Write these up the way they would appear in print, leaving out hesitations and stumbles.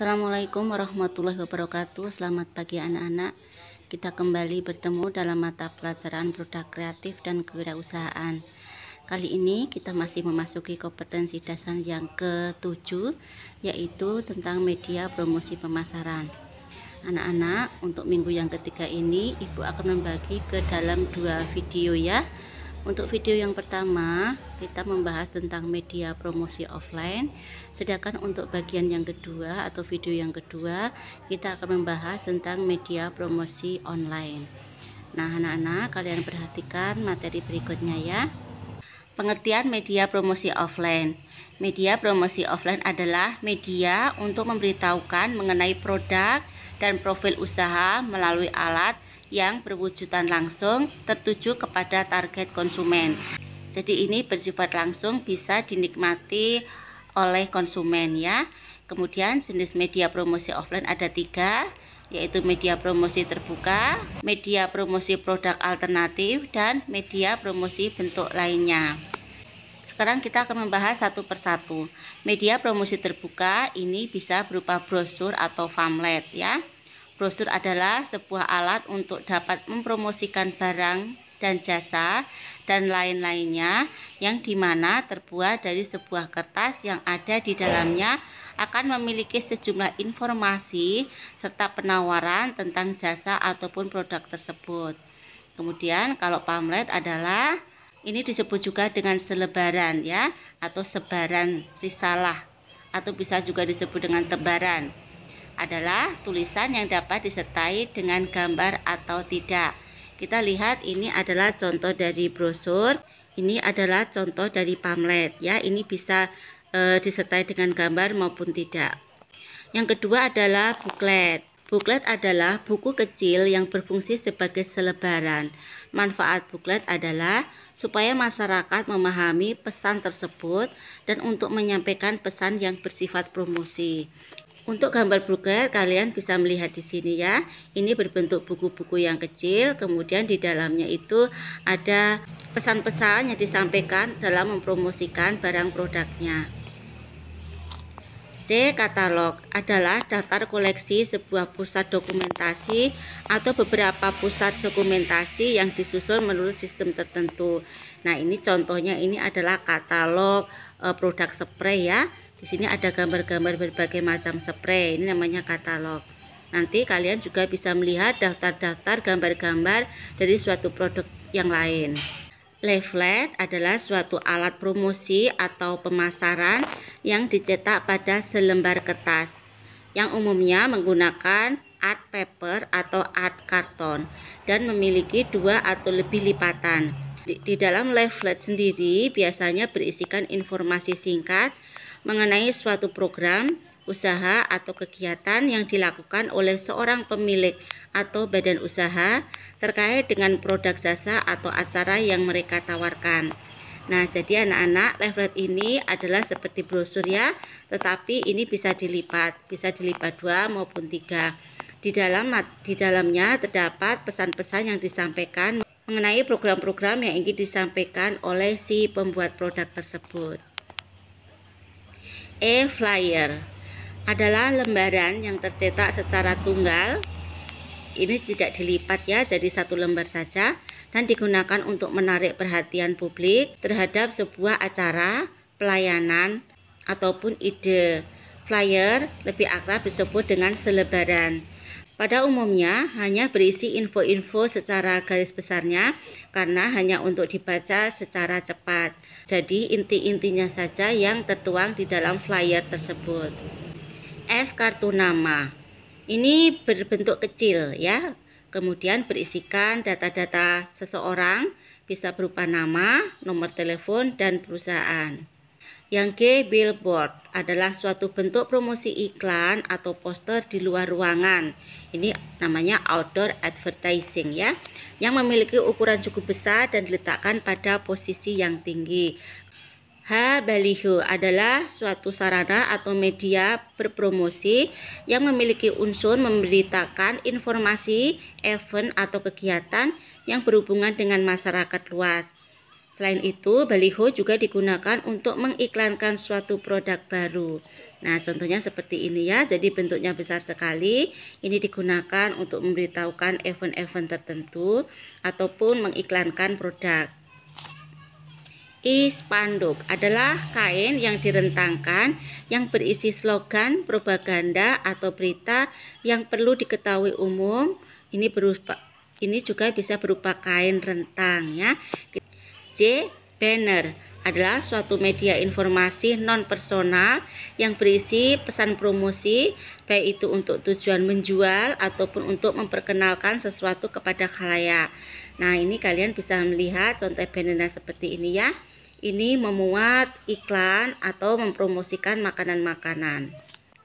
Assalamualaikum warahmatullahi wabarakatuh. Selamat pagi anak-anak. Kita kembali bertemu dalam mata pelajaran produk kreatif dan kewirausahaan. Kali ini kita masih memasuki kompetensi dasar yang ke-7, yaitu tentang media promosi pemasaran. Anak-anak, untuk minggu yang ketiga ini Ibu akan membagi ke dalam 2 video ya. Untuk video yang pertama kita membahas tentang media promosi offline, sedangkan untuk bagian yang kedua atau video yang kedua kita akan membahas tentang media promosi online. Nah anak-anak, kalian perhatikan materi berikutnya ya. Pengertian media promosi offline. Media promosi offline adalah media untuk memberitahukan mengenai produk dan profil usaha melalui alat yang berwujudan langsung tertuju kepada target konsumen. Jadi ini bersifat langsung, bisa dinikmati oleh konsumen ya. Kemudian jenis media promosi offline ada 3, yaitu media promosi terbuka, media promosi produk alternatif, dan media promosi bentuk lainnya. Sekarang kita akan membahas satu persatu. Media promosi terbuka ini bisa berupa brosur atau pamflet ya. Brosur adalah sebuah alat untuk dapat mempromosikan barang dan jasa dan lain-lainnya yang dimana terbuat dari sebuah kertas yang ada di dalamnya akan memiliki sejumlah informasi serta penawaran tentang jasa ataupun produk tersebut. Kemudian kalau pamflet adalah ini disebut juga dengan selebaran ya, atau sebaran risalah, atau bisa juga disebut dengan tebaran. Adalah tulisan yang dapat disertai dengan gambar atau tidak. Kita lihat ini adalah contoh dari brosur, ini adalah contoh dari pamflet ya. Ini bisa disertai dengan gambar maupun tidak. Yang kedua adalah booklet. Booklet adalah buku kecil yang berfungsi sebagai selebaran. Manfaat booklet adalah supaya masyarakat memahami pesan tersebut dan untuk menyampaikan pesan yang bersifat promosi. Untuk gambar booklet kalian bisa melihat di sini ya. Ini berbentuk buku-buku yang kecil, kemudian di dalamnya itu ada pesan-pesan yang disampaikan dalam mempromosikan barang produknya. C. Katalog adalah daftar koleksi sebuah pusat dokumentasi atau beberapa pusat dokumentasi yang disusun menurut sistem tertentu. Nah, ini contohnya ini adalah katalog produk spray ya. Di sini ada gambar-gambar berbagai macam spray. Ini namanya katalog. Nanti kalian juga bisa melihat daftar-daftar gambar-gambar dari suatu produk yang lain. Leaflet adalah suatu alat promosi atau pemasaran yang dicetak pada selembar kertas, yang umumnya menggunakan art paper atau art karton dan memiliki 2 atau lebih lipatan. Di dalam leaflet sendiri biasanya berisikan informasi singkat mengenai suatu program, usaha atau kegiatan yang dilakukan oleh seorang pemilik atau badan usaha terkait dengan produk jasa atau acara yang mereka tawarkan. Nah, jadi anak-anak, leaflet ini adalah seperti brosur ya, tetapi ini bisa dilipat 2 maupun 3. Di dalamnya terdapat pesan-pesan yang disampaikan mengenai program-program yang ingin disampaikan oleh si pembuat produk tersebut. Flyer adalah lembaran yang tercetak secara tunggal. Ini tidak dilipat ya, jadi satu lembar saja dan digunakan untuk menarik perhatian publik terhadap sebuah acara, pelayanan ataupun ide. Flyer lebih akrab disebut dengan selebaran. Pada umumnya hanya berisi info-info secara garis besarnya karena hanya untuk dibaca secara cepat. Jadi inti-intinya saja yang tertuang di dalam flyer tersebut. F. Kartu nama. Ini berbentuk kecil ya. Kemudian berisikan data-data seseorang, bisa berupa nama, nomor telepon, dan perusahaan. Yang G. Billboard adalah suatu bentuk promosi iklan atau poster di luar ruangan. Ini namanya outdoor advertising ya, yang memiliki ukuran cukup besar dan diletakkan pada posisi yang tinggi. H. Baliho adalah suatu sarana atau media berpromosi yang memiliki unsur memberitakan informasi, event atau kegiatan yang berhubungan dengan masyarakat luas. Selain itu, baliho juga digunakan untuk mengiklankan suatu produk baru. Nah, contohnya seperti ini ya. Jadi bentuknya besar sekali. Ini digunakan untuk memberitahukan event-event tertentu ataupun mengiklankan produk. Spanduk adalah kain yang direntangkan yang berisi slogan, propaganda atau berita yang perlu diketahui umum. Ini juga bisa berupa kain rentang ya. Banner adalah suatu media informasi non-personal yang berisi pesan promosi, baik itu untuk tujuan menjual ataupun untuk memperkenalkan sesuatu kepada khalayak. Nah, ini kalian bisa melihat contoh bannernya seperti ini ya. Ini memuat iklan atau mempromosikan makanan-makanan.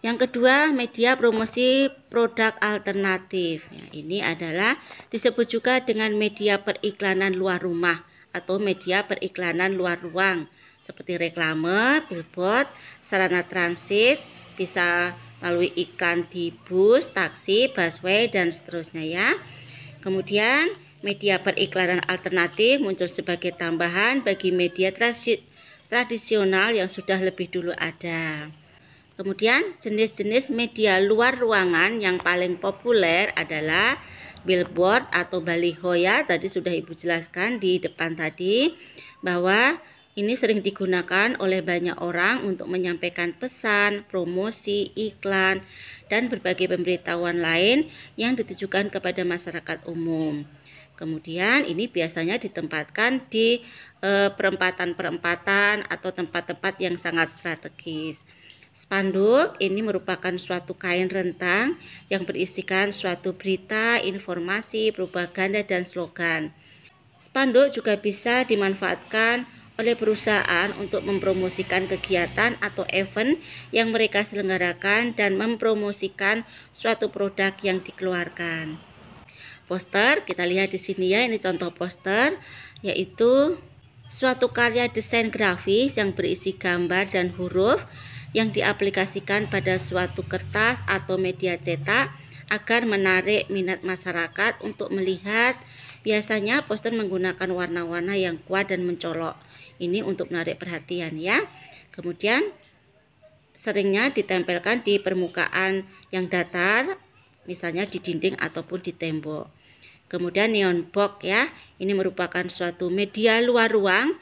Yang kedua, media promosi produk alternatif. Ya, ini adalah disebut juga dengan media periklanan luar rumah atau media periklanan luar ruang seperti reklame, billboard, sarana transit, bisa melalui iklan di bus, taksi, busway, dan seterusnya ya. Kemudian media periklanan alternatif muncul sebagai tambahan bagi media tradisional yang sudah lebih dulu ada. Kemudian jenis-jenis media luar ruangan yang paling populer adalah billboard atau baliho ya. Tadi sudah Ibu jelaskan di depan tadi bahwa ini sering digunakan oleh banyak orang untuk menyampaikan pesan, promosi, iklan, dan berbagai pemberitahuan lain yang ditujukan kepada masyarakat umum. Kemudian ini biasanya ditempatkan di perempatan-perempatan atau tempat-tempat yang sangat strategis. Spanduk ini merupakan suatu kain rentang yang berisikan suatu berita, informasi, propaganda, dan slogan. Spanduk juga bisa dimanfaatkan oleh perusahaan untuk mempromosikan kegiatan atau event yang mereka selenggarakan dan mempromosikan suatu produk yang dikeluarkan. Poster, kita lihat di sini ya, ini contoh poster, yaitu suatu karya desain grafis yang berisi gambar dan huruf yang diaplikasikan pada suatu kertas atau media cetak agar menarik minat masyarakat untuk melihat. Biasanya poster menggunakan warna-warna yang kuat dan mencolok. Ini untuk menarik perhatian ya. Kemudian seringnya ditempelkan di permukaan yang datar, misalnya di dinding ataupun di tembok. Kemudian neon box ya, ini merupakan suatu media luar ruang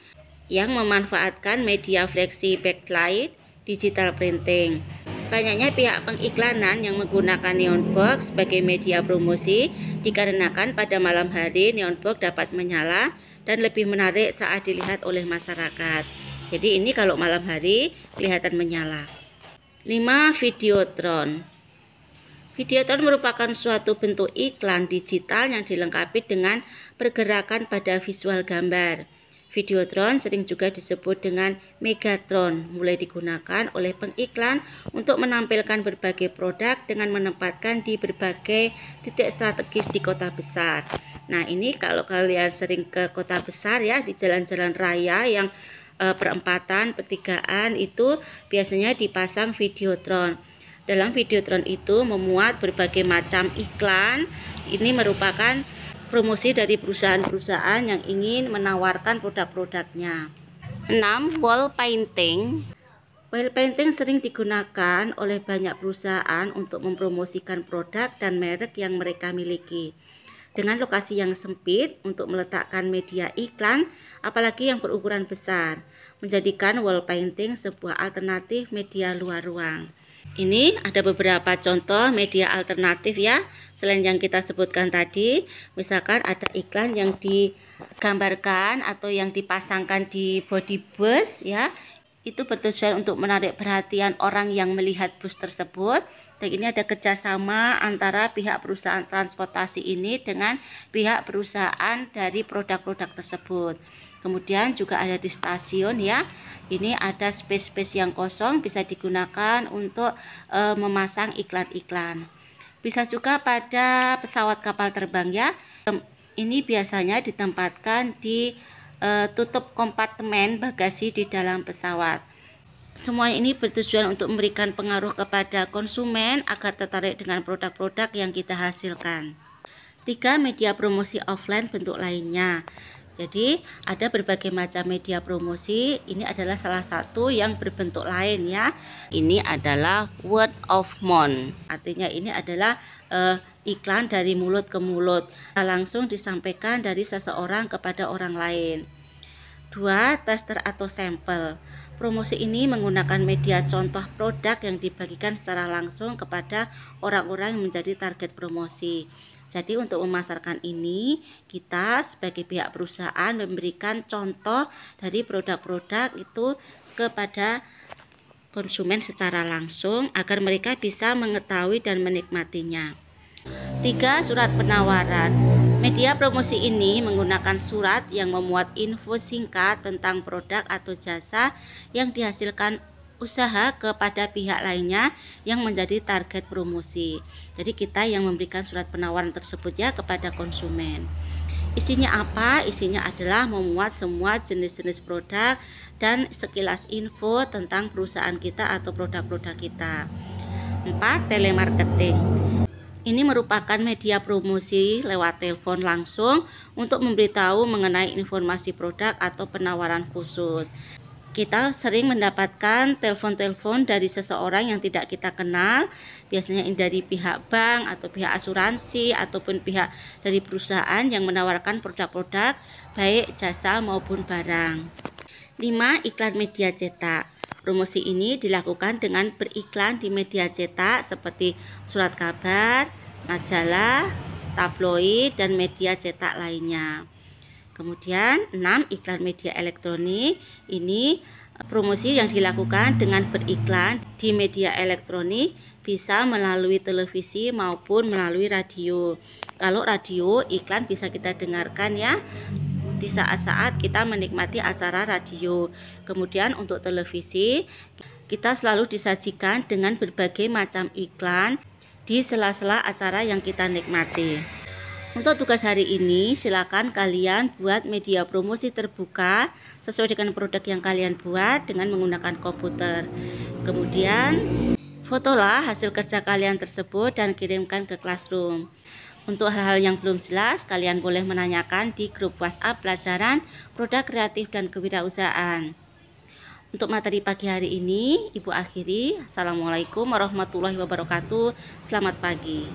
yang memanfaatkan media fleksi backlight digital printing. Banyaknya pihak pengiklanan yang menggunakan neon box sebagai media promosi dikarenakan pada malam hari neon box dapat menyala dan lebih menarik saat dilihat oleh masyarakat. Jadi ini kalau malam hari kelihatan menyala. 5. Videotron. Videotron merupakan suatu bentuk iklan digital yang dilengkapi dengan pergerakan pada visual gambar. Videotron sering juga disebut dengan Megatron, mulai digunakan oleh pengiklan untuk menampilkan berbagai produk dengan menempatkan di berbagai titik strategis di kota besar. Nah, ini kalau kalian sering ke kota besar ya, di jalan-jalan raya yang perempatan, pertigaan, itu biasanya dipasang videotron. Dalam videotron itu memuat berbagai macam iklan. Ini merupakan promosi dari perusahaan-perusahaan yang ingin menawarkan produk-produknya. 6. Wall painting. Wall painting sering digunakan oleh banyak perusahaan untuk mempromosikan produk dan merek yang mereka miliki. Dengan lokasi yang sempit untuk meletakkan media iklan, apalagi yang berukuran besar, menjadikan wall painting sebuah alternatif media luar ruang. Ini ada beberapa contoh media alternatif ya, selain yang kita sebutkan tadi. Misalkan ada iklan yang digambarkan atau yang dipasangkan di bodi bus ya, itu bertujuan untuk menarik perhatian orang yang melihat bus tersebut. Dan ini ada kerjasama antara pihak perusahaan transportasi ini dengan pihak perusahaan dari produk-produk tersebut. Kemudian juga ada di stasiun ya. Ini ada space-space yang kosong, bisa digunakan untuk memasang iklan-iklan. Bisa juga pada pesawat kapal terbang ya. Ini biasanya ditempatkan di tutup kompartemen bagasi di dalam pesawat. Semua ini bertujuan untuk memberikan pengaruh kepada konsumen agar tertarik dengan produk-produk yang kita hasilkan. 3. Media promosi offline bentuk lainnya. Jadi ada berbagai macam media promosi, ini adalah salah satu yang berbentuk lain ya. Ini adalah word of mouth, artinya ini adalah iklan dari mulut ke mulut, langsung disampaikan dari seseorang kepada orang lain. 2. Tester atau sampel. Promosi ini menggunakan media contoh produk yang dibagikan secara langsung kepada orang-orang yang menjadi target promosi. Jadi untuk memasarkan ini, kita sebagai pihak perusahaan memberikan contoh dari produk-produk itu kepada konsumen secara langsung agar mereka bisa mengetahui dan menikmatinya. 3. Surat penawaran. Media promosi ini menggunakan surat yang memuat info singkat tentang produk atau jasa yang dihasilkan usaha kepada pihak lainnya yang menjadi target promosi. Jadi kita yang memberikan surat penawaran tersebut ya kepada konsumen. Isinya apa? Isinya adalah memuat semua jenis-jenis produk dan sekilas info tentang perusahaan kita atau produk-produk kita. 4. Telemarketing. Ini merupakan media promosi lewat telepon langsung untuk memberitahu mengenai informasi produk atau penawaran khusus. Kita sering mendapatkan telepon-telepon dari seseorang yang tidak kita kenal, biasanya dari pihak bank atau pihak asuransi ataupun pihak dari perusahaan yang menawarkan produk-produk baik jasa maupun barang. 5. Iklan media cetak. Promosi ini dilakukan dengan beriklan di media cetak seperti surat kabar, majalah, tabloid, dan media cetak lainnya. Kemudian 6. Iklan media elektronik. Ini promosi yang dilakukan dengan beriklan di media elektronik, bisa melalui televisi maupun melalui radio. Kalau radio, iklan bisa kita dengarkan ya di saat-saat kita menikmati acara radio. Kemudian untuk televisi, kita selalu disajikan dengan berbagai macam iklan di sela-sela acara yang kita nikmati. Untuk tugas hari ini, silakan kalian buat media promosi terbuka sesuai dengan produk yang kalian buat dengan menggunakan komputer. Kemudian, fotolah hasil kerja kalian tersebut dan kirimkan ke Classroom. Untuk hal-hal yang belum jelas, kalian boleh menanyakan di grup WhatsApp pelajaran produk kreatif dan kewirausahaan. Untuk materi pagi hari ini, Ibu akhiri. Assalamualaikum warahmatullahi wabarakatuh. Selamat pagi.